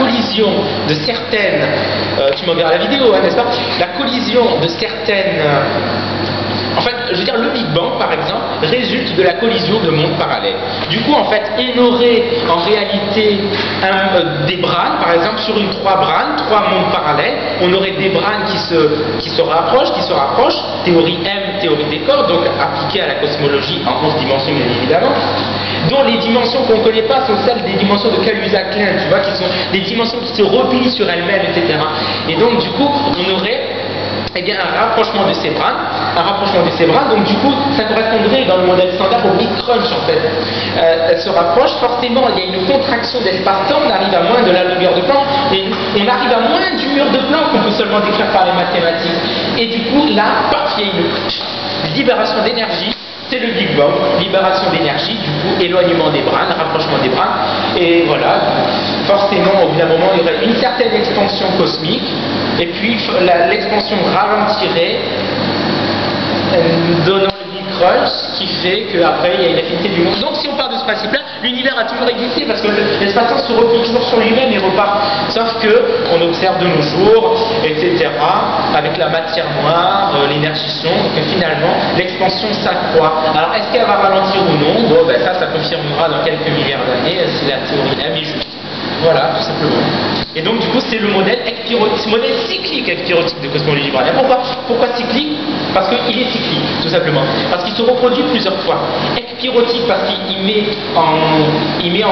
collision de certaines, tu m'enverras la vidéo, hein, n'est-ce pas? La collision de certaines... en fait, je veux dire, le Big Bang, par exemple, résulte de la collision de mondes parallèles. Du coup, en fait, on aurait en réalité des brânes, par exemple, sur une 3 brânes, 3 mondes parallèles, on aurait des brânes qui se rapprochent, théorie M, théorie des cordes, donc appliquée à la cosmologie en 11 dimensions, bien évidemment, dont les dimensions qu'on ne connaît pas sont celles des dimensions de Kaluza-Klein, tu vois, qui sont des dimensions qui se replient sur elles-mêmes, etc. Et donc, du coup, on aurait eh bien, un rapprochement de ces brânes, donc du coup, ça correspondrait dans le modèle standard au Big Crunch en fait. Elles se rapprochent, forcément, il y a une contraction d'espace-temps, on arrive à moins de la longueur de Planck, on arrive à moins du mur de Planck qu'on peut seulement décrire par les mathématiques. Et du coup, là, paf, il y a une libération d'énergie. C'est le Big Bang, libération d'énergie, du coup éloignement des brânes, rapprochement des brânes, et voilà, forcément au bout d'un moment il y aurait une certaine expansion cosmique, et puis l'expansion ralentirait, donnant le Big Crunch, ce qui fait qu'après il y a une affinité du monde. Donc si on part de ce principe-là, l'univers a toujours existé parce que l'espace-temps se replie toujours sur lui-même et repart. Sauf que on observe de nos jours, etc., avec la matière noire, l'énergie sombre, que finalement l'expansion s'accroît. Alors est-ce qu'elle va ralentir ou non? Bon, ben ça confirmera dans quelques milliards d'années si la théorie M est juste. Voilà, tout simplement. Et donc du coup c'est le modèle cyclique ekpyrotique de cosmologie branaire. Pourquoi cyclique? Parce qu'il est cyclique, tout simplement. Parce qu'il se reproduit plusieurs fois. Ekpyrotique parce qu'il met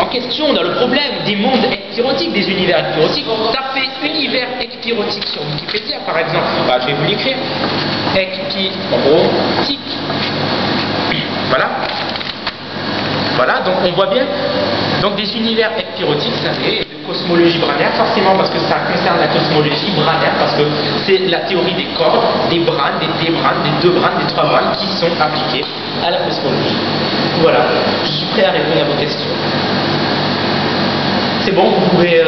en question dans le problème des mondes ekpyrotiques, des univers ekpyrotiques. Tapez univers ekpyrotique sur Wikipédia par exemple. Bah, je vais vous l'écrire. Ekpyrotique. Voilà, donc on voit bien. Donc des univers ekpyrotiques, ça fait de cosmologie branaire, forcément parce que ça concerne la cosmologie branaire, parce que c'est la théorie des cordes, des brânes, des débrânes, des deux brânes, des trois brânes qui sont appliquées à la cosmologie. Voilà, je suis prêt à répondre à vos questions. C'est bon, vous pouvez...